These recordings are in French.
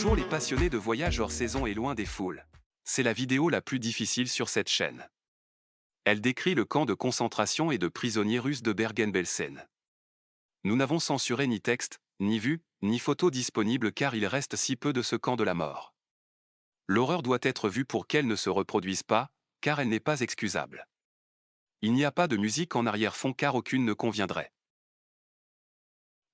Bonjour les passionnés de voyage hors saison et loin des foules. C'est la vidéo la plus difficile sur cette chaîne. Elle décrit le camp de concentration et de prisonniers russes de Bergen-Belsen. Nous n'avons censuré ni texte, ni vue, ni photo disponible car il reste si peu de ce camp de la mort. L'horreur doit être vue pour qu'elle ne se reproduise pas, car elle n'est pas excusable. Il n'y a pas de musique en arrière-fond car aucune ne conviendrait.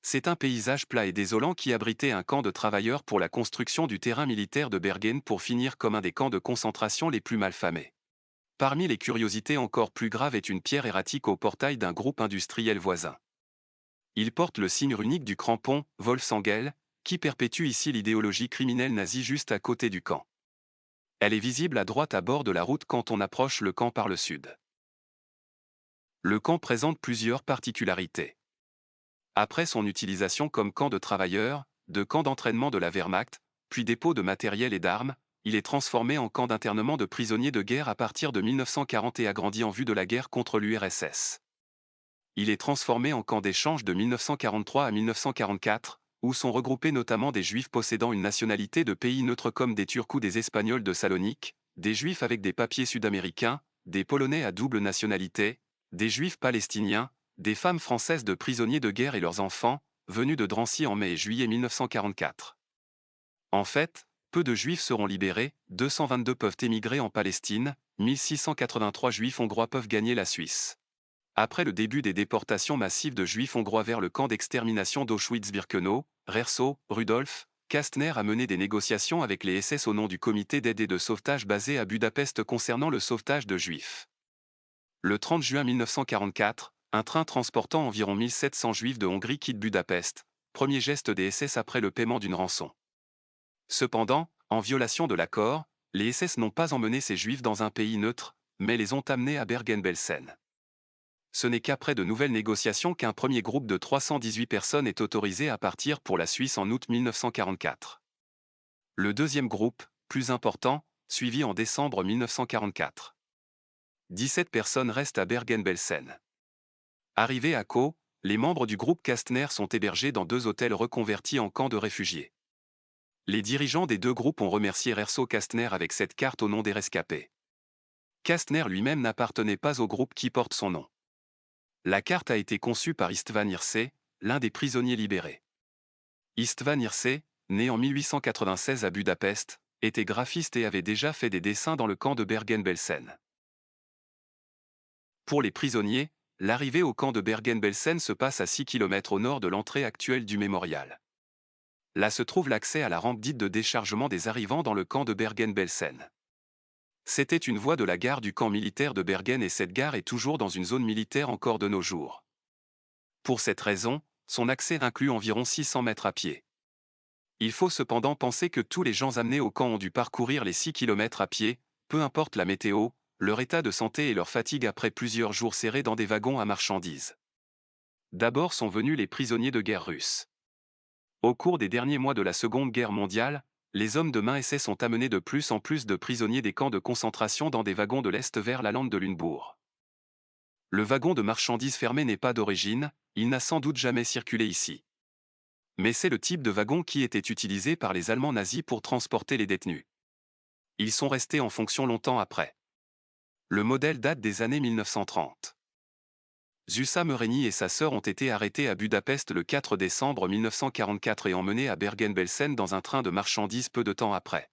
C'est un paysage plat et désolant qui abritait un camp de travailleurs pour la construction du terrain militaire de Bergen pour finir comme un des camps de concentration les plus malfamés. Parmi les curiosités encore plus graves est une pierre erratique au portail d'un groupe industriel voisin. Il porte le signe runique du crampon, Wolfsangel, qui perpétue ici l'idéologie criminelle nazie juste à côté du camp. Elle est visible à droite à bord de la route quand on approche le camp par le sud. Le camp présente plusieurs particularités. Après son utilisation comme camp de travailleurs, de camp d'entraînement de la Wehrmacht, puis dépôt de matériel et d'armes, il est transformé en camp d'internement de prisonniers de guerre à partir de 1940 et agrandi en vue de la guerre contre l'URSS. Il est transformé en camp d'échange de 1943 à 1944, où sont regroupés notamment des Juifs possédant une nationalité de pays neutres comme des Turcs ou des Espagnols de Salonique, des Juifs avec des papiers sud-américains, des Polonais à double nationalité, des Juifs palestiniens, des femmes françaises de prisonniers de guerre et leurs enfants, venus de Drancy en mai et juillet 1944. En fait, peu de Juifs seront libérés, 222 peuvent émigrer en Palestine, 1683 Juifs hongrois peuvent gagner la Suisse. Après le début des déportations massives de Juifs hongrois vers le camp d'extermination d'Auschwitz-Birkenau, Rerso, Rudolf Kastner a mené des négociations avec les SS au nom du comité d'aide et de sauvetage basé à Budapest concernant le sauvetage de Juifs. Le 30 juin 1944, un train transportant environ 1700 Juifs de Hongrie quitte Budapest, premier geste des SS après le paiement d'une rançon. Cependant, en violation de l'accord, les SS n'ont pas emmené ces Juifs dans un pays neutre, mais les ont amenés à Bergen-Belsen. Ce n'est qu'après de nouvelles négociations qu'un premier groupe de 318 personnes est autorisé à partir pour la Suisse en août 1944. Le deuxième groupe, plus important, suivit en décembre 1944. 17 personnes restent à Bergen-Belsen. Arrivés à Caux, les membres du groupe Kastner sont hébergés dans 2 hôtels reconvertis en camps de réfugiés. Les dirigeants des 2 groupes ont remercié Rerso Kastner avec cette carte au nom des rescapés. Kastner lui-même n'appartenait pas au groupe qui porte son nom. La carte a été conçue par Istvan Hirse, l'un des prisonniers libérés. Istvan Hirse, né en 1896 à Budapest, était graphiste et avait déjà fait des dessins dans le camp de Bergen-Belsen. Pour les prisonniers, l'arrivée au camp de Bergen-Belsen se passe à 6 km au nord de l'entrée actuelle du mémorial. Là se trouve l'accès à la rampe dite de déchargement des arrivants dans le camp de Bergen-Belsen. C'était une voie de la gare du camp militaire de Bergen et cette gare est toujours dans une zone militaire encore de nos jours. Pour cette raison, son accès inclut environ 600 mètres à pied. Il faut cependant penser que tous les gens amenés au camp ont dû parcourir les 6 km à pied, peu importe la météo, leur état de santé et leur fatigue après plusieurs jours serrés dans des wagons à marchandises. D'abord sont venus les prisonniers de guerre russes. Au cours des derniers mois de la Seconde Guerre mondiale, les hommes de main SS ont amené de plus en plus de prisonniers des camps de concentration dans des wagons de l'Est vers la lande de Lunebourg. Le wagon de marchandises fermé n'est pas d'origine, il n'a sans doute jamais circulé ici. Mais c'est le type de wagon qui était utilisé par les Allemands nazis pour transporter les détenus. Ils sont restés en fonction longtemps après. Le modèle date des années 1930. Zusa Mereni et sa sœur ont été arrêtés à Budapest le 4 décembre 1944 et emmenés à Bergen-Belsen dans un train de marchandises peu de temps après.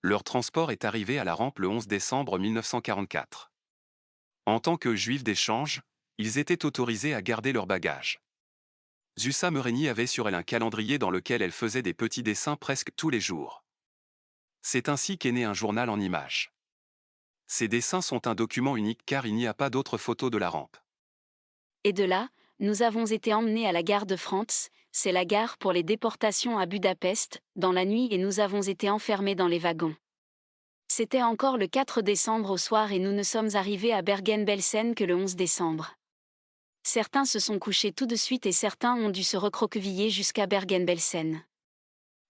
Leur transport est arrivé à la rampe le 11 décembre 1944. En tant que juifs d'échange, ils étaient autorisés à garder leurs bagages. Zusa Mereni avait sur elle un calendrier dans lequel elle faisait des petits dessins presque tous les jours. C'est ainsi qu'est né un journal en images. Ces dessins sont un document unique car il n'y a pas d'autres photos de la rampe. Et de là, nous avons été emmenés à la gare de Franz, c'est la gare pour les déportations à Budapest, dans la nuit et nous avons été enfermés dans les wagons. C'était encore le 4 décembre au soir et nous ne sommes arrivés à Bergen-Belsen que le 11 décembre. Certains se sont couchés tout de suite et certains ont dû se recroqueviller jusqu'à Bergen-Belsen.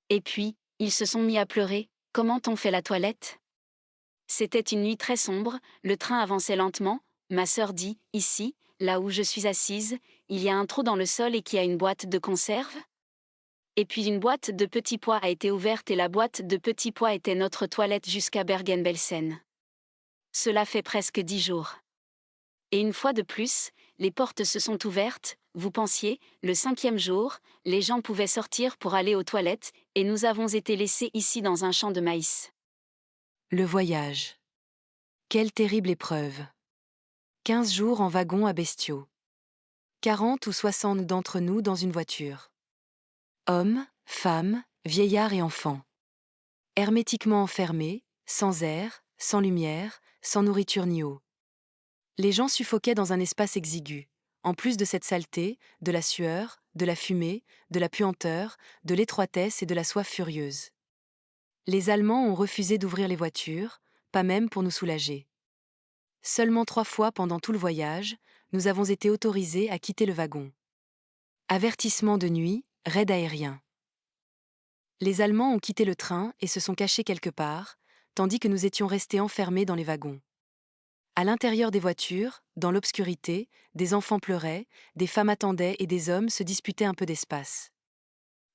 Et puis, ils se sont mis à pleurer, comment on fait la toilette ? C'était une nuit très sombre, le train avançait lentement, ma sœur dit, ici, là où je suis assise, il y a un trou dans le sol et qui a une boîte de conserve ? Et puis une boîte de petits pois a été ouverte et la boîte de petits pois était notre toilette jusqu'à Bergen-Belsen. Cela fait presque 10 jours. Et une fois de plus, les portes se sont ouvertes, vous pensiez, le 5e jour, les gens pouvaient sortir pour aller aux toilettes, et nous avons été laissés ici dans un champ de maïs. Le voyage. Quelle terrible épreuve. 15 jours en wagon à bestiaux. 40 ou 60 d'entre nous dans une voiture. Hommes, femmes, vieillards et enfants. Hermétiquement enfermés, sans air, sans lumière, sans nourriture ni eau. Les gens suffoquaient dans un espace exigu. En plus de cette saleté, de la sueur, de la fumée, de la puanteur, de l'étroitesse et de la soif furieuse. Les Allemands ont refusé d'ouvrir les voitures, pas même pour nous soulager. Seulement 3 fois pendant tout le voyage, nous avons été autorisés à quitter le wagon. Avertissement de nuit, raid aérien. Les Allemands ont quitté le train et se sont cachés quelque part, tandis que nous étions restés enfermés dans les wagons. À l'intérieur des voitures, dans l'obscurité, des enfants pleuraient, des femmes attendaient et des hommes se disputaient un peu d'espace.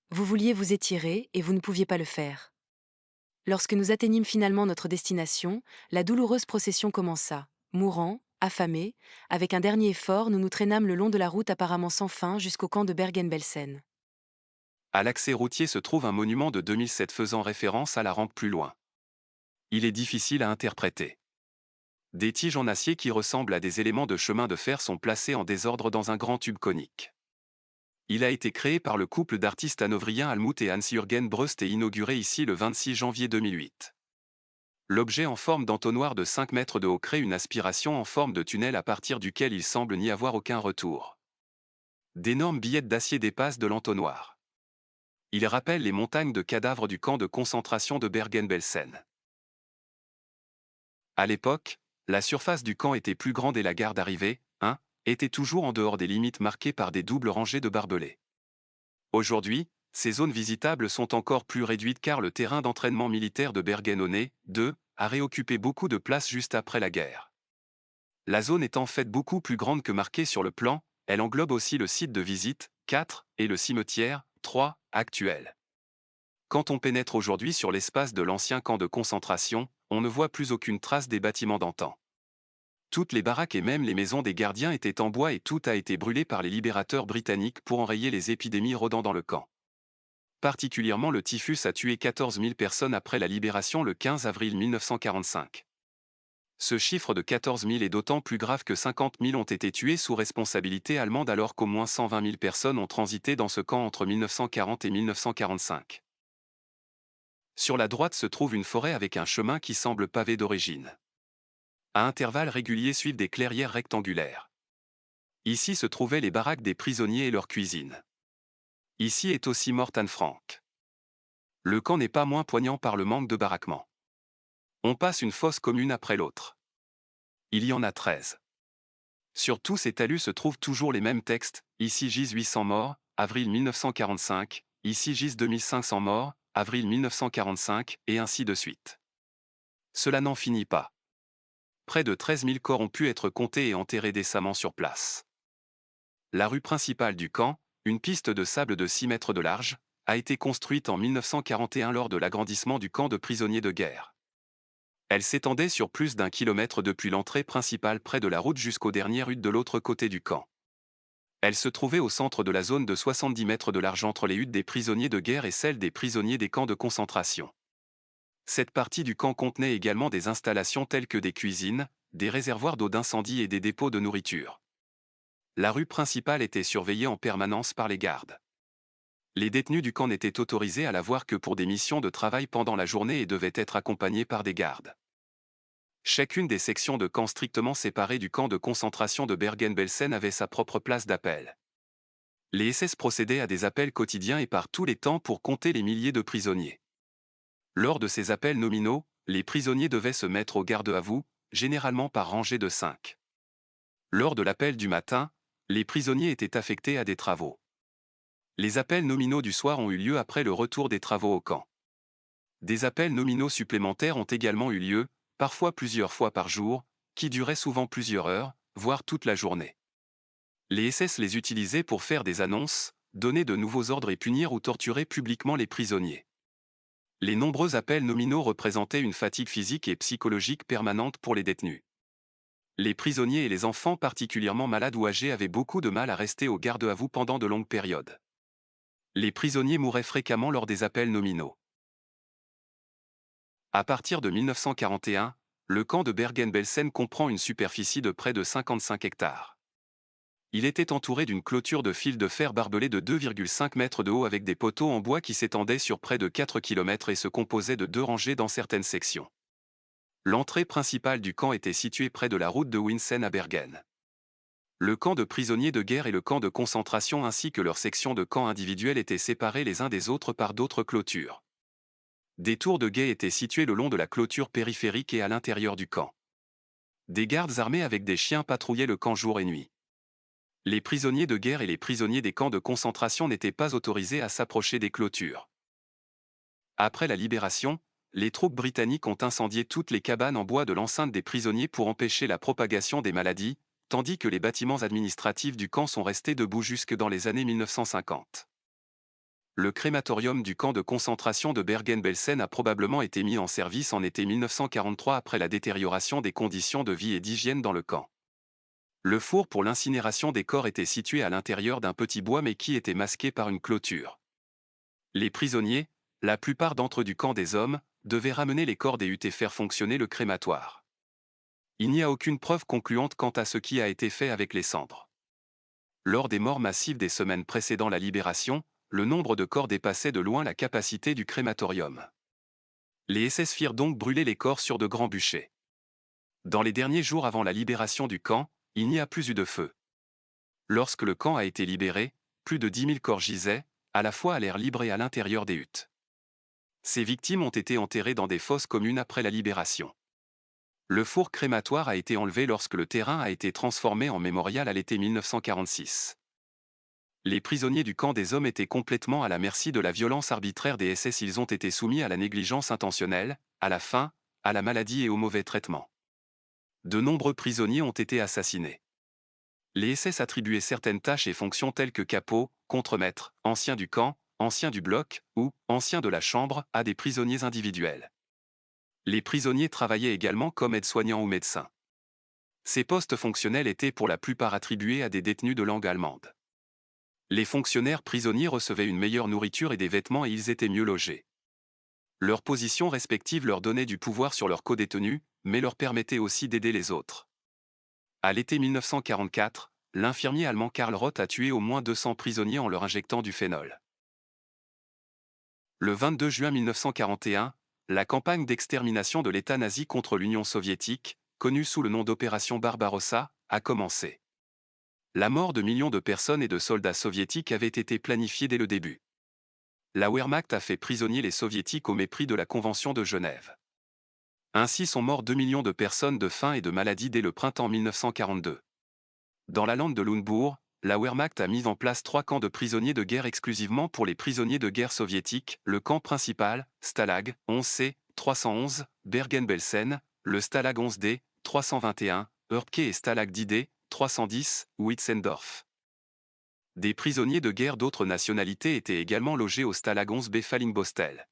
Vous vouliez vous étirer et vous ne pouviez pas le faire. Lorsque nous atteignîmes finalement notre destination, la douloureuse procession commença. Mourants, affamés, avec un dernier effort, nous nous traînâmes le long de la route apparemment sans fin jusqu'au camp de Bergen-Belsen. À l'accès routier se trouve un monument de 2007 faisant référence à la rampe plus loin. Il est difficile à interpréter. Des tiges en acier qui ressemblent à des éléments de chemin de fer sont placés en désordre dans un grand tube conique. Il a été créé par le couple d'artistes hanovriens Almut et Hans-Jürgen Brust et inauguré ici le 26 janvier 2008. L'objet en forme d'entonnoir de 5 mètres de haut crée une aspiration en forme de tunnel à partir duquel il semble n'y avoir aucun retour. D'énormes billettes d'acier dépassent de l'entonnoir. Il rappelle les montagnes de cadavres du camp de concentration de Bergen-Belsen. À l'époque, la surface du camp était plus grande et la gare d'arrivée, était toujours en dehors des limites marquées par des doubles rangées de barbelés. Aujourd'hui, ces zones visitables sont encore plus réduites car le terrain d'entraînement militaire de Bergen-Onne, 2, a réoccupé beaucoup de place juste après la guerre. La zone est en fait beaucoup plus grande que marquée sur le plan, elle englobe aussi le site de visite, 4, et le cimetière, 3, actuel. Quand on pénètre aujourd'hui sur l'espace de l'ancien camp de concentration, on ne voit plus aucune trace des bâtiments d'antan. Toutes les baraques et même les maisons des gardiens étaient en bois et tout a été brûlé par les libérateurs britanniques pour enrayer les épidémies rôdant dans le camp. Particulièrement le typhus a tué 14 000 personnes après la libération le 15 avril 1945. Ce chiffre de 14 000 est d'autant plus grave que 50 000 ont été tués sous responsabilité allemande alors qu'au moins 120 000 personnes ont transité dans ce camp entre 1940 et 1945. Sur la droite se trouve une forêt avec un chemin qui semble pavé d'origine. À intervalles réguliers suivent des clairières rectangulaires. Ici se trouvaient les baraques des prisonniers et leur cuisine. Ici est aussi morte Anne Frank. Le camp n'est pas moins poignant par le manque de baraquement. On passe une fosse commune après l'autre. Il y en a 13. Sur tous ces talus se trouvent toujours les mêmes textes, ici gisent 800 morts, avril 1945, ici gisent 2500 morts, avril 1945, et ainsi de suite. Cela n'en finit pas. Près de 13 000 corps ont pu être comptés et enterrés décemment sur place. La rue principale du camp, une piste de sable de 6 mètres de large, a été construite en 1941 lors de l'agrandissement du camp de prisonniers de guerre. Elle s'étendait sur plus d'1 kilomètre depuis l'entrée principale près de la route jusqu'aux dernières huttes de l'autre côté du camp. Elle se trouvait au centre de la zone de 70 mètres de large entre les huttes des prisonniers de guerre et celles des prisonniers des camps de concentration. Cette partie du camp contenait également des installations telles que des cuisines, des réservoirs d'eau d'incendie et des dépôts de nourriture. La rue principale était surveillée en permanence par les gardes. Les détenus du camp n'étaient autorisés à la voir que pour des missions de travail pendant la journée et devaient être accompagnés par des gardes. Chacune des sections de camp strictement séparées du camp de concentration de Bergen-Belsen avait sa propre place d'appel. Les SS procédaient à des appels quotidiens et par tous les temps pour compter les milliers de prisonniers. Lors de ces appels nominaux, les prisonniers devaient se mettre au garde à vous, généralement par rangée de 5. Lors de l'appel du matin, les prisonniers étaient affectés à des travaux. Les appels nominaux du soir ont eu lieu après le retour des travaux au camp. Des appels nominaux supplémentaires ont également eu lieu, parfois plusieurs fois par jour, qui duraient souvent plusieurs heures, voire toute la journée. Les SS les utilisaient pour faire des annonces, donner de nouveaux ordres et punir ou torturer publiquement les prisonniers. Les nombreux appels nominaux représentaient une fatigue physique et psychologique permanente pour les détenus. Les prisonniers et les enfants particulièrement malades ou âgés avaient beaucoup de mal à rester au garde à vous pendant de longues périodes. Les prisonniers mouraient fréquemment lors des appels nominaux. À partir de 1941, le camp de Bergen-Belsen comprend une superficie de près de 55 hectares. Il était entouré d'une clôture de fils de fer barbelés de 2,5 mètres de haut avec des poteaux en bois qui s'étendaient sur près de 4 km et se composaient de 2 rangées dans certaines sections. L'entrée principale du camp était située près de la route de Winsen à Bergen. Le camp de prisonniers de guerre et le camp de concentration ainsi que leurs sections de camps individuels étaient séparés les uns des autres par d'autres clôtures. Des tours de guet étaient situées le long de la clôture périphérique et à l'intérieur du camp. Des gardes armés avec des chiens patrouillaient le camp jour et nuit. Les prisonniers de guerre et les prisonniers des camps de concentration n'étaient pas autorisés à s'approcher des clôtures. Après la libération, les troupes britanniques ont incendié toutes les cabanes en bois de l'enceinte des prisonniers pour empêcher la propagation des maladies, tandis que les bâtiments administratifs du camp sont restés debout jusque dans les années 1950. Le crématorium du camp de concentration de Bergen-Belsen a probablement été mis en service en été 1943 après la détérioration des conditions de vie et d'hygiène dans le camp. Le four pour l'incinération des corps était situé à l'intérieur d'un petit bois mais qui était masqué par une clôture. Les prisonniers, la plupart d'entre eux du camp des hommes, devaient ramener les corps des huttes et faire fonctionner le crématoire. Il n'y a aucune preuve concluante quant à ce qui a été fait avec les cendres. Lors des morts massives des semaines précédant la libération, le nombre de corps dépassait de loin la capacité du crématorium. Les SS firent donc brûler les corps sur de grands bûchers. Dans les derniers jours avant la libération du camp, il n'y a plus eu de feu. Lorsque le camp a été libéré, plus de 10 000 corps gisaient, à la fois à l'air libre et à l'intérieur des huttes. Ces victimes ont été enterrées dans des fosses communes après la libération. Le four crématoire a été enlevé lorsque le terrain a été transformé en mémorial à l'été 1946. Les prisonniers du camp des hommes étaient complètement à la merci de la violence arbitraire des SS. Ils ont été soumis à la négligence intentionnelle, à la faim, à la maladie et au mauvais traitement. De nombreux prisonniers ont été assassinés. Les SS attribuaient certaines tâches et fonctions telles que capot, contremaître, ancien du camp, ancien du bloc, ou ancien de la chambre, à des prisonniers individuels. Les prisonniers travaillaient également comme aides-soignants ou médecins. Ces postes fonctionnels étaient pour la plupart attribués à des détenus de langue allemande. Les fonctionnaires prisonniers recevaient une meilleure nourriture et des vêtements et ils étaient mieux logés. Leurs positions respectives leur donnaient du pouvoir sur leurs codétenus, mais leur permettaient aussi d'aider les autres. À l'été 1944, l'infirmier allemand Karl Roth a tué au moins 200 prisonniers en leur injectant du phénol. Le 22 juin 1941, la campagne d'extermination de l'État nazi contre l'Union soviétique, connue sous le nom d'Opération Barbarossa, a commencé. La mort de millions de personnes et de soldats soviétiques avait été planifiée dès le début. La Wehrmacht a fait prisonnier les soviétiques au mépris de la Convention de Genève. Ainsi sont morts 2 millions de personnes de faim et de maladie dès le printemps 1942. Dans la lande de Lundbourg, la Wehrmacht a mis en place 3 camps de prisonniers de guerre exclusivement pour les prisonniers de guerre soviétiques, le camp principal, Stalag 11C, 311, Bergen-Belsen, le Stalag 11D, 321, Örtke et Stalag 10D, 310, Witzendorf. Des prisonniers de guerre d'autres nationalités étaient également logés au Stalag 11B Fallingbostel.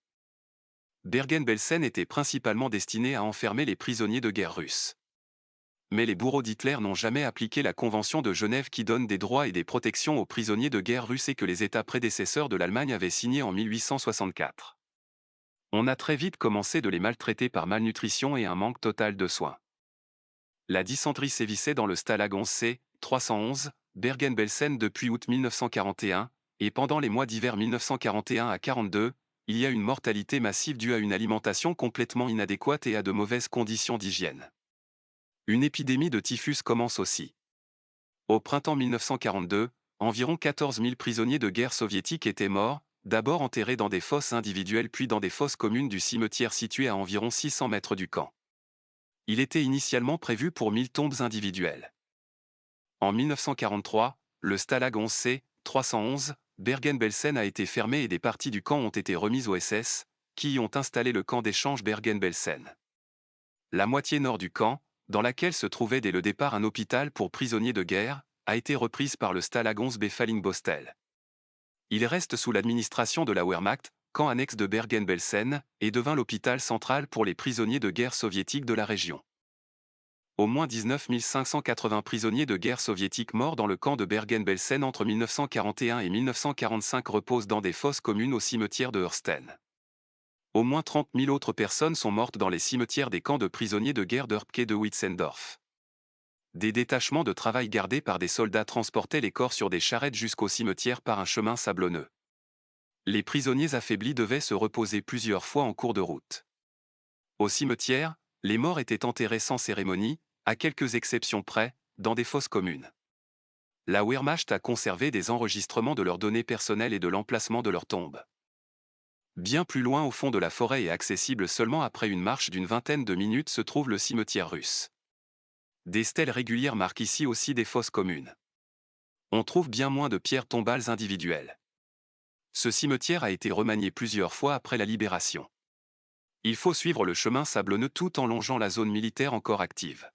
Bergen-Belsen était principalement destiné à enfermer les prisonniers de guerre russes. Mais les bourreaux d'Hitler n'ont jamais appliqué la Convention de Genève qui donne des droits et des protections aux prisonniers de guerre russes et que les États prédécesseurs de l'Allemagne avaient signé en 1864. On a très vite commencé de les maltraiter par malnutrition et un manque total de soins. La dysenterie sévissait dans le Stalag 11C, 311, Bergen-Belsen depuis août 1941, et pendant les mois d'hiver 1941 à 42, il y a une mortalité massive due à une alimentation complètement inadéquate et à de mauvaises conditions d'hygiène. Une épidémie de typhus commence aussi. Au printemps 1942, environ 14 000 prisonniers de guerre soviétiques étaient morts, d'abord enterrés dans des fosses individuelles puis dans des fosses communes du cimetière situé à environ 600 mètres du camp. Il était initialement prévu pour 1000 tombes individuelles. En 1943, le Stalag 11C, 311, Bergen-Belsen a été fermé et des parties du camp ont été remises aux SS, qui y ont installé le camp d'échange Bergen-Belsen. La moitié nord du camp, dans laquelle se trouvait dès le départ un hôpital pour prisonniers de guerre, a été reprise par le Stalag 11B Fallingbostel. Il reste sous l'administration de la Wehrmacht, camp annexe de Bergen-Belsen, et devint l'hôpital central pour les prisonniers de guerre soviétiques de la région. Au moins 19 580 prisonniers de guerre soviétiques morts dans le camp de Bergen-Belsen entre 1941 et 1945 reposent dans des fosses communes au cimetière de Hörsten. Au moins 30 000 autres personnes sont mortes dans les cimetières des camps de prisonniers de guerre d'Erbke et de Witzendorf. Des détachements de travail gardés par des soldats transportaient les corps sur des charrettes jusqu'au cimetière par un chemin sablonneux. Les prisonniers affaiblis devaient se reposer plusieurs fois en cours de route. Au cimetière, les morts étaient enterrés sans cérémonie, à quelques exceptions près, dans des fosses communes. La Wehrmacht a conservé des enregistrements de leurs données personnelles et de l'emplacement de leurs tombes. Bien plus loin au fond de la forêt et accessible seulement après une marche d'une vingtaine de minutes se trouve le cimetière russe. Des stèles régulières marquent ici aussi des fosses communes. On trouve bien moins de pierres tombales individuelles. Ce cimetière a été remanié plusieurs fois après la libération. Il faut suivre le chemin sablonneux tout en longeant la zone militaire encore active.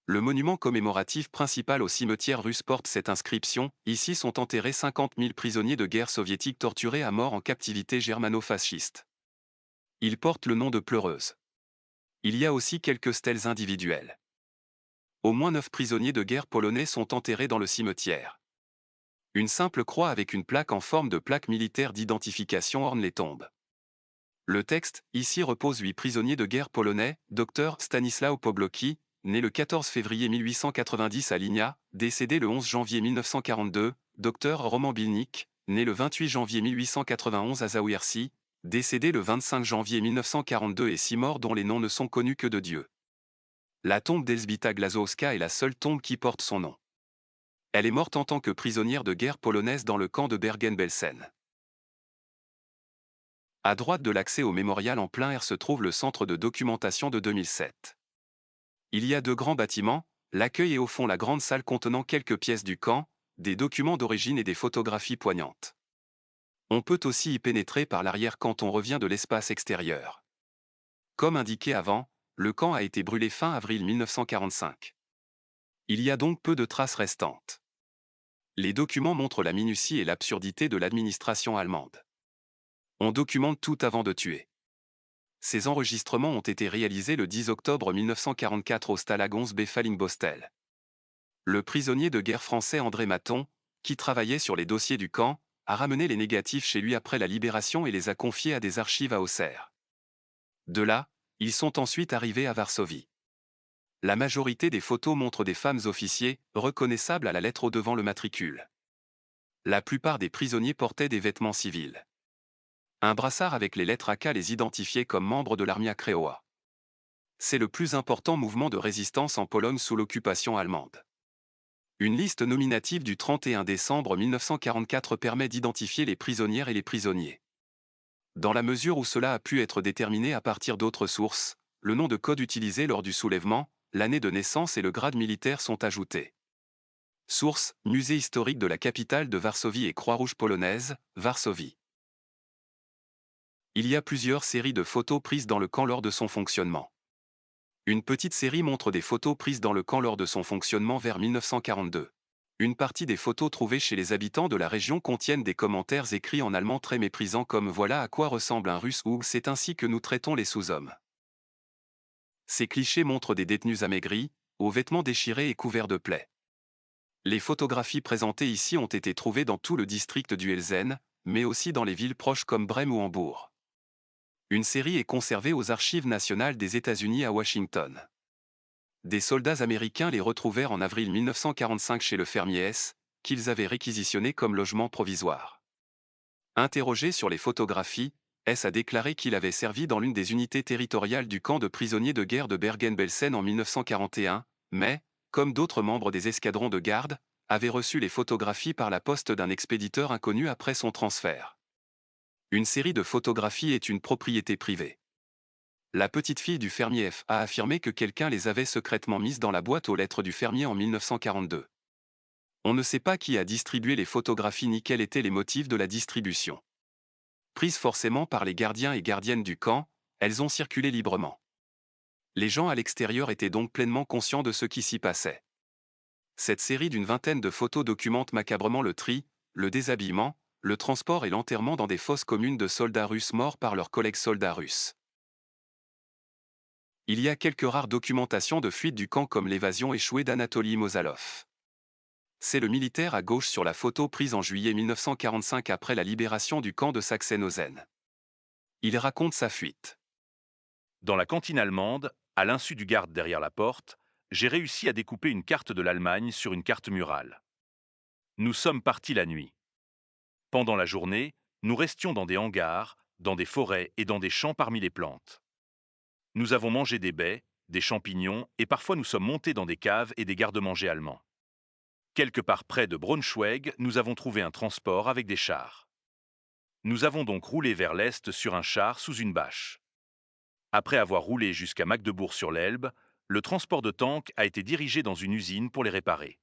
Le monument commémoratif principal au cimetière russe porte cette inscription: ici sont enterrés 50 000 prisonniers de guerre soviétiques torturés à mort en captivité germano-fasciste. Il porte le nom de pleureuse. Il y a aussi quelques stèles individuelles. Au moins 9 prisonniers de guerre polonais sont enterrés dans le cimetière. Une simple croix avec une plaque en forme de plaque militaire d'identification orne les tombes. Le texte: ici reposent 8 prisonniers de guerre polonais, Dr Stanisław Pobłocki, né le 14 février 1890 à Ligna, décédé le 11 janvier 1942, Dr Roman Bilnik, né le 28 janvier 1891 à Zawiersi, décédé le 25 janvier 1942 et 6 morts dont les noms ne sont connus que de Dieu. La tombe d'Elżbieta Glazowska est la seule tombe qui porte son nom. Elle est morte en tant que prisonnière de guerre polonaise dans le camp de Bergen-Belsen. À droite de l'accès au mémorial en plein air se trouve le centre de documentation de 2007. Il y a 2 grands bâtiments, l'accueil et au fond la grande salle contenant quelques pièces du camp, des documents d'origine et des photographies poignantes. On peut aussi y pénétrer par l'arrière quand on revient de l'espace extérieur. Comme indiqué avant, le camp a été brûlé fin avril 1945. Il y a donc peu de traces restantes. Les documents montrent la minutie et l'absurdité de l'administration allemande. On documente tout avant de tuer. Ces enregistrements ont été réalisés le 10 octobre 1944 au Stallagons B. Fallingbostel. Le prisonnier de guerre français André Maton, qui travaillait sur les dossiers du camp, a ramené les négatifs chez lui après la libération et les a confiés à des archives à Auxerre. De là, ils sont ensuite arrivés à Varsovie. La majorité des photos montrent des femmes officiers, reconnaissables à la lettre au-devant le matricule. La plupart des prisonniers portaient des vêtements civils. Un brassard avec les lettres AK les identifiait comme membres de l'Armia Krajowa. C'est le plus important mouvement de résistance en Pologne sous l'occupation allemande. Une liste nominative du 31 décembre 1944 permet d'identifier les prisonnières et les prisonniers. Dans la mesure où cela a pu être déterminé à partir d'autres sources, le nom de code utilisé lors du soulèvement, l'année de naissance et le grade militaire sont ajoutés. Source: Musée historique de la capitale de Varsovie et Croix-Rouge polonaise, Varsovie. Il y a plusieurs séries de photos prises dans le camp lors de son fonctionnement. Une petite série montre des photos prises dans le camp lors de son fonctionnement vers 1942. Une partie des photos trouvées chez les habitants de la région contiennent des commentaires écrits en allemand très méprisants comme: voilà à quoi ressemble un Russe ou c'est ainsi que nous traitons les sous-hommes. Ces clichés montrent des détenus amaigris, aux vêtements déchirés et couverts de plaies. Les photographies présentées ici ont été trouvées dans tout le district du Helsen, mais aussi dans les villes proches comme Brême ou Hambourg. Une série est conservée aux Archives nationales des États-Unis à Washington. Des soldats américains les retrouvèrent en avril 1945 chez le fermier S, qu'ils avaient réquisitionné comme logement provisoire. Interrogé sur les photographies, S a déclaré qu'il avait servi dans l'une des unités territoriales du camp de prisonniers de guerre de Bergen-Belsen en 1941, mais, comme d'autres membres des escadrons de garde, avait reçu les photographies par la poste d'un expéditeur inconnu après son transfert. Une série de photographies est une propriété privée. La petite fille du fermier F a affirmé que quelqu'un les avait secrètement mises dans la boîte aux lettres du fermier en 1942. On ne sait pas qui a distribué les photographies ni quels étaient les motifs de la distribution. Prises forcément par les gardiens et gardiennes du camp, elles ont circulé librement. Les gens à l'extérieur étaient donc pleinement conscients de ce qui s'y passait. Cette série d'une vingtaine de photos documente macabrement le tri, le déshabillement, le transport et l'enterrement dans des fosses communes de soldats russes morts par leurs collègues soldats russes. Il y a quelques rares documentations de fuite du camp comme l'évasion échouée d'Anatoly Mozalov. C'est le militaire à gauche sur la photo prise en juillet 1945 après la libération du camp de Sachsenhausen. Il raconte sa fuite. Dans la cantine allemande, à l'insu du garde derrière la porte, j'ai réussi à découper une carte de l'Allemagne sur une carte murale. Nous sommes partis la nuit. Pendant la journée, nous restions dans des hangars, dans des forêts et dans des champs parmi les plantes. Nous avons mangé des baies, des champignons et parfois nous sommes montés dans des caves et des garde-manger allemands. Quelque part près de Braunschweig, nous avons trouvé un transport avec des chars. Nous avons donc roulé vers l'est sur un char sous une bâche. Après avoir roulé jusqu'à Magdebourg-sur-l'Elbe, le transport de tanks a été dirigé dans une usine pour les réparer.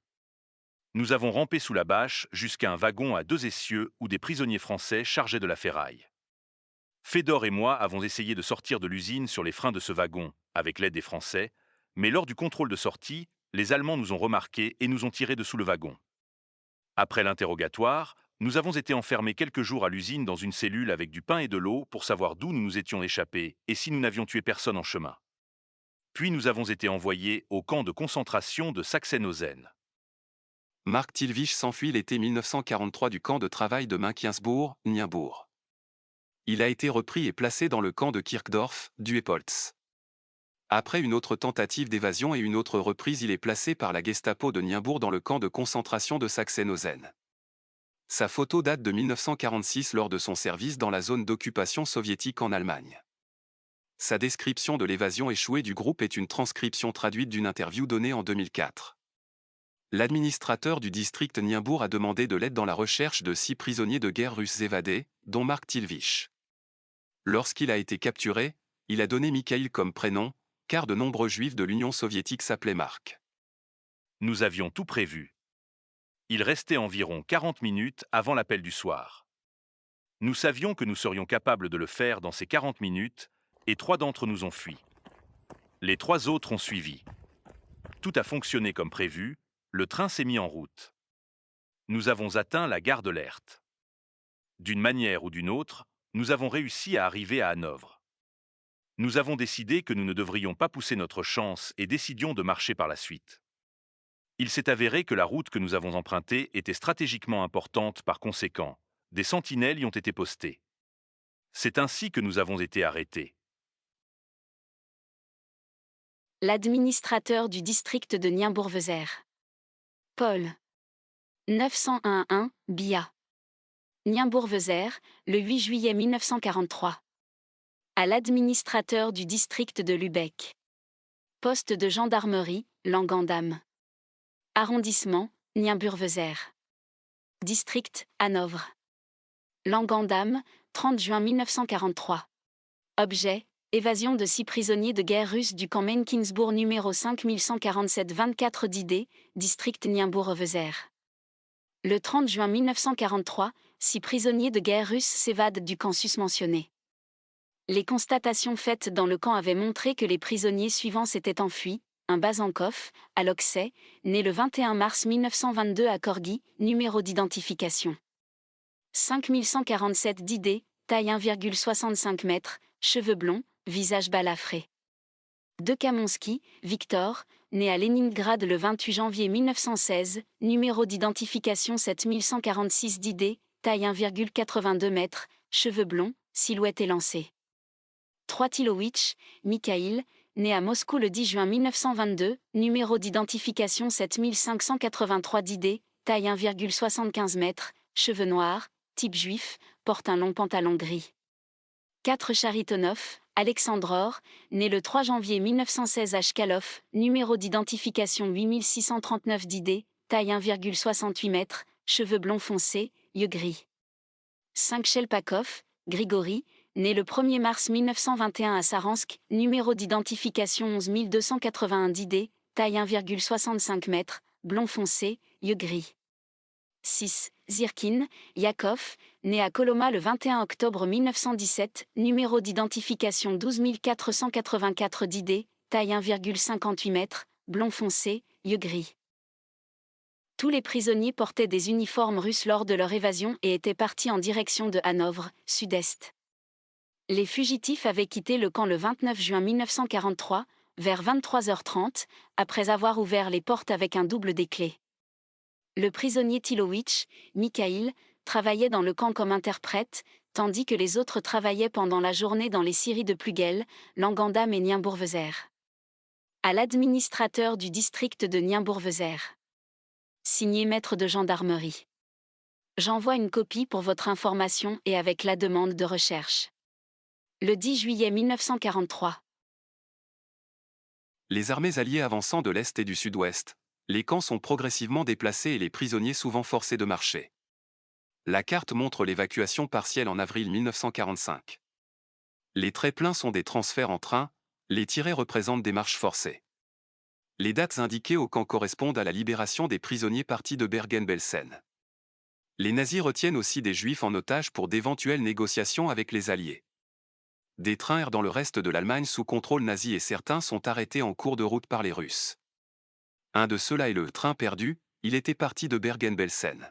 Nous avons rampé sous la bâche jusqu'à un wagon à 2 essieux où des prisonniers français chargeaient de la ferraille. Fédor et moi avons essayé de sortir de l'usine sur les freins de ce wagon, avec l'aide des Français, mais lors du contrôle de sortie, les Allemands nous ont remarqués et nous ont tirés dessous le wagon. Après l'interrogatoire, nous avons été enfermés quelques jours à l'usine dans une cellule avec du pain et de l'eau pour savoir d'où nous nous étions échappés et si nous n'avions tué personne en chemin. Puis nous avons été envoyés au camp de concentration de Sachsenhausen. Mark Tillich s'enfuit l'été 1943 du camp de travail de Münkiensbourg, Nienbourg. Il a été repris et placé dans le camp de Kirchdorf, Duepolz. Après une autre tentative d'évasion et une autre reprise, il est placé par la Gestapo de Nienbourg dans le camp de concentration de Sachsenhausen. Sa photo date de 1946 lors de son service dans la zone d'occupation soviétique en Allemagne. Sa description de l'évasion échouée du groupe est une transcription traduite d'une interview donnée en 2004. L'administrateur du district Nienbourg a demandé de l'aide dans la recherche de 6 prisonniers de guerre russes évadés, dont Mark Tillich. Lorsqu'il a été capturé, il a donné Mikhaïl comme prénom, car de nombreux juifs de l'Union soviétique s'appelaient Mark. Nous avions tout prévu. Il restait environ 40 minutes avant l'appel du soir. Nous savions que nous serions capables de le faire dans ces 40 minutes, et 3 d'entre nous ont fui. Les 3 autres ont suivi. Tout a fonctionné comme prévu, le train s'est mis en route. Nous avons atteint la gare de Lehrte. D'une manière ou d'une autre, nous avons réussi à arriver à Hanovre. Nous avons décidé que nous ne devrions pas pousser notre chance et décidions de marcher par la suite. Il s'est avéré que la route que nous avons empruntée était stratégiquement importante par conséquent. Des sentinelles y ont été postées. C'est ainsi que nous avons été arrêtés. L'administrateur du district de Nienbourg-Weser. Paul. 901-1, Bia. Nienbourg-Weser, le 8 juillet 1943. À l'administrateur du district de Lübeck. Poste de gendarmerie, Langendam. Arrondissement, Nienbourg-Weser. District, Hanovre. Langendam, 30 juin 1943. Objet, évasion de 6 prisonniers de guerre russes du camp Münkiensbourg numéro 5147-24 d'Idée, district Nienbourg-Weser. Le 30 juin 1943, 6 prisonniers de guerre russes s'évadent du camp susmentionné. Les constatations faites dans le camp avaient montré que les prisonniers suivants s'étaient enfuis. Un Bazankov, à Loxey, né le 21 mars 1922 à Corgy, numéro d'identification 5147 d'Idée, taille 1,65 m, cheveux blonds, visage balafré. De Kamonski, Victor, né à Leningrad le 28 janvier 1916, numéro d'identification 7146 d'Idée, taille 1,82 m, cheveux blonds, silhouette élancée. Troitilowitch, Mikhaïl, né à Moscou le 10 juin 1922, numéro d'identification 7583 d'Idée, taille 1,75 m, cheveux noirs, type juif, porte un long pantalon gris. 4 Charitonov, Alexandror, né le 3 janvier 1916 à Chkalov, numéro d'identification 8639 d'Idée, taille 1,68 m, cheveux blonds foncés, yeux gris. 5 Shelpakov, Grigory, né le 1er mars 1921 à Saransk, numéro d'identification 11281 d'Idée, taille 1,65 m, blond foncé, yeux gris. 6. Zirkin, Yakov, né à Koloma le 21 octobre 1917, numéro d'identification 12484 d'Idée, taille 1,58 m, blond foncé, yeux gris. Tous les prisonniers portaient des uniformes russes lors de leur évasion et étaient partis en direction de Hanovre, sud-est. Les fugitifs avaient quitté le camp le 29 juin 1943, vers 23h30, après avoir ouvert les portes avec un double des clés. Le prisonnier Tilowitch, Mikhail, travaillait dans le camp comme interprète, tandis que les autres travaillaient pendant la journée dans les scieries de Plugel, Langandam et Nienbourvezer. À l'administrateur du district de Nienbourvezer. Signé maître de gendarmerie. J'envoie une copie pour votre information et avec la demande de recherche. Le 10 juillet 1943. Les armées alliées avançant de l'Est et du Sud-Ouest, les camps sont progressivement déplacés et les prisonniers souvent forcés de marcher. La carte montre l'évacuation partielle en avril 1945. Les traits pleins sont des transferts en train, les tirets représentent des marches forcées. Les dates indiquées au camp correspondent à la libération des prisonniers partis de Bergen-Belsen. Les nazis retiennent aussi des juifs en otage pour d'éventuelles négociations avec les Alliés. Des trains errent dans le reste de l'Allemagne sous contrôle nazi et certains sont arrêtés en cours de route par les Russes. Un de ceux-là est le train perdu, il était parti de Bergen-Belsen.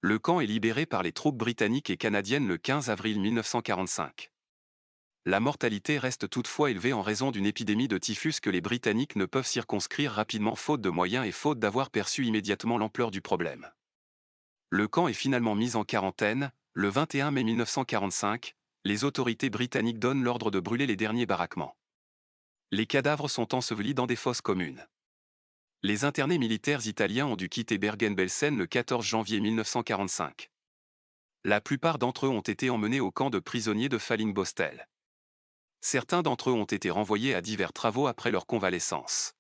Le camp est libéré par les troupes britanniques et canadiennes le 15 avril 1945. La mortalité reste toutefois élevée en raison d'une épidémie de typhus que les Britanniques ne peuvent circonscrire rapidement faute de moyens et faute d'avoir perçu immédiatement l'ampleur du problème. Le camp est finalement mis en quarantaine, le 21 mai 1945, les autorités britanniques donnent l'ordre de brûler les derniers baraquements. Les cadavres sont ensevelis dans des fosses communes. Les internés militaires italiens ont dû quitter Bergen-Belsen le 14 janvier 1945. La plupart d'entre eux ont été emmenés au camp de prisonniers de Fallingbostel. Certains d'entre eux ont été renvoyés à divers travaux après leur convalescence.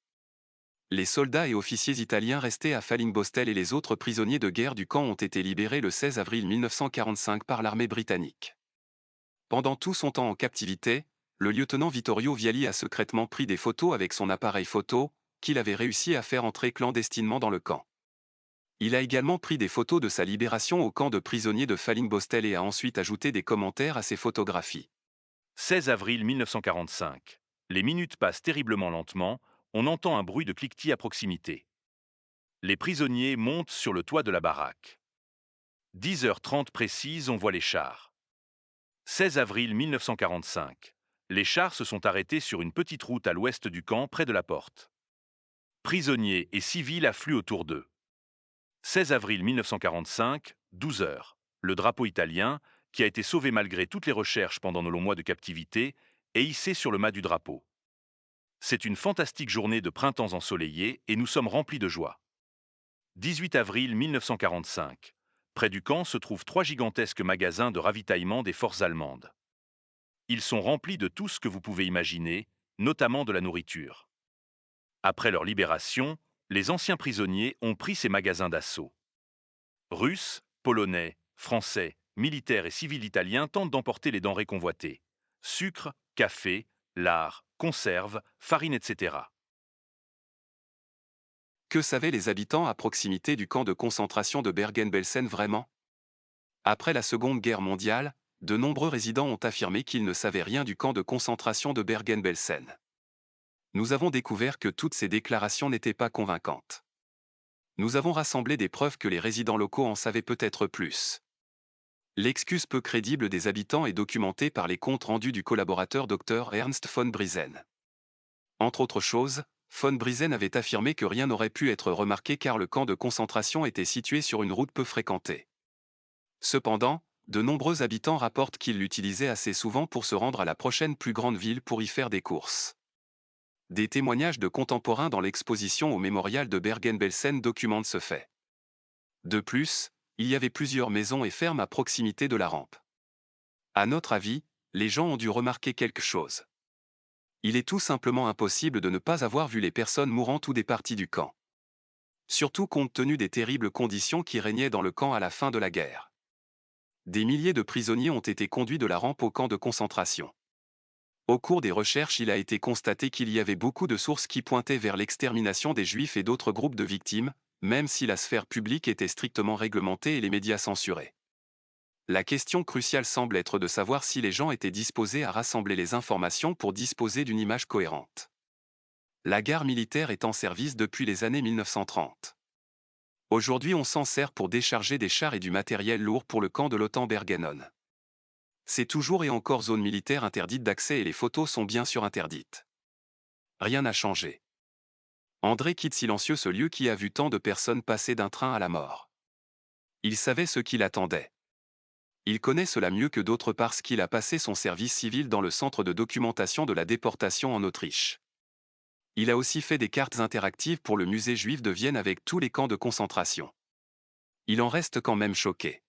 Les soldats et officiers italiens restés à Fallingbostel et les autres prisonniers de guerre du camp ont été libérés le 16 avril 1945 par l'armée britannique. Pendant tout son temps en captivité, le lieutenant Vittorio Viali a secrètement pris des photos avec son appareil photo, qu'il avait réussi à faire entrer clandestinement dans le camp. Il a également pris des photos de sa libération au camp de prisonniers de Fallingbostel et a ensuite ajouté des commentaires à ses photographies. 16 avril 1945. Les minutes passent terriblement lentement, on entend un bruit de cliquetis à proximité. Les prisonniers montent sur le toit de la baraque. 10h30 précises, on voit les chars. 16 avril 1945. Les chars se sont arrêtés sur une petite route à l'ouest du camp, près de la porte. Prisonniers et civils affluent autour d'eux. 16 avril 1945, 12h. Le drapeau italien, qui a été sauvé malgré toutes les recherches pendant nos longs mois de captivité, est hissé sur le mât du drapeau. C'est une fantastique journée de printemps ensoleillé et nous sommes remplis de joie. 18 avril 1945. Près du camp se trouvent 3 gigantesques magasins de ravitaillement des forces allemandes. Ils sont remplis de tout ce que vous pouvez imaginer, notamment de la nourriture. Après leur libération, les anciens prisonniers ont pris ces magasins d'assaut. Russes, Polonais, Français, militaires et civils italiens tentent d'emporter les denrées convoitées. Sucre, café, lard, conserves, farine, etc. Que savaient les habitants à proximité du camp de concentration de Bergen-Belsen vraiment? Après la Seconde Guerre mondiale, de nombreux résidents ont affirmé qu'ils ne savaient rien du camp de concentration de Bergen-Belsen. Nous avons découvert que toutes ces déclarations n'étaient pas convaincantes. Nous avons rassemblé des preuves que les résidents locaux en savaient peut-être plus. L'excuse peu crédible des habitants est documentée par les comptes rendus du collaborateur Dr Ernst von Briesen. Entre autres choses, von Briesen avait affirmé que rien n'aurait pu être remarqué car le camp de concentration était situé sur une route peu fréquentée. Cependant, de nombreux habitants rapportent qu'ils l'utilisaient assez souvent pour se rendre à la prochaine plus grande ville pour y faire des courses. Des témoignages de contemporains dans l'exposition au mémorial de Bergen-Belsen documentent ce fait. De plus, il y avait plusieurs maisons et fermes à proximité de la rampe. À notre avis, les gens ont dû remarquer quelque chose. Il est tout simplement impossible de ne pas avoir vu les personnes mourantes ou des parties du camp. Surtout compte tenu des terribles conditions qui régnaient dans le camp à la fin de la guerre. Des milliers de prisonniers ont été conduits de la rampe au camp de concentration. Au cours des recherches, il a été constaté qu'il y avait beaucoup de sources qui pointaient vers l'extermination des Juifs et d'autres groupes de victimes, même si la sphère publique était strictement réglementée et les médias censurés. La question cruciale semble être de savoir si les gens étaient disposés à rassembler les informations pour disposer d'une image cohérente. La gare militaire est en service depuis les années 1930. Aujourd'hui, on s'en sert pour décharger des chars et du matériel lourd pour le camp de l'OTAN Bergenone. C'est toujours et encore zone militaire interdite d'accès et les photos sont bien sûr interdites. Rien n'a changé. André quitte silencieux ce lieu qui a vu tant de personnes passer d'un train à la mort. Il savait ce qui l'attendait. Il connaît cela mieux que d'autres parce qu'il a passé son service civil dans le centre de documentation de la déportation en Autriche. Il a aussi fait des cartes interactives pour le musée juif de Vienne avec tous les camps de concentration. Il en reste quand même choqué.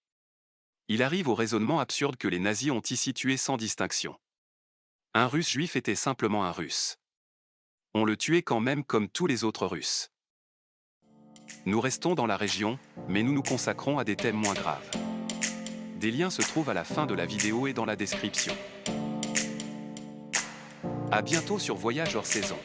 Il arrive au raisonnement absurde que les nazis ont ici tué sans distinction. Un Russe juif était simplement un Russe. On le tuait quand même comme tous les autres Russes. Nous restons dans la région, mais nous nous consacrons à des thèmes moins graves. Des liens se trouvent à la fin de la vidéo et dans la description. À bientôt sur Voyage hors saison.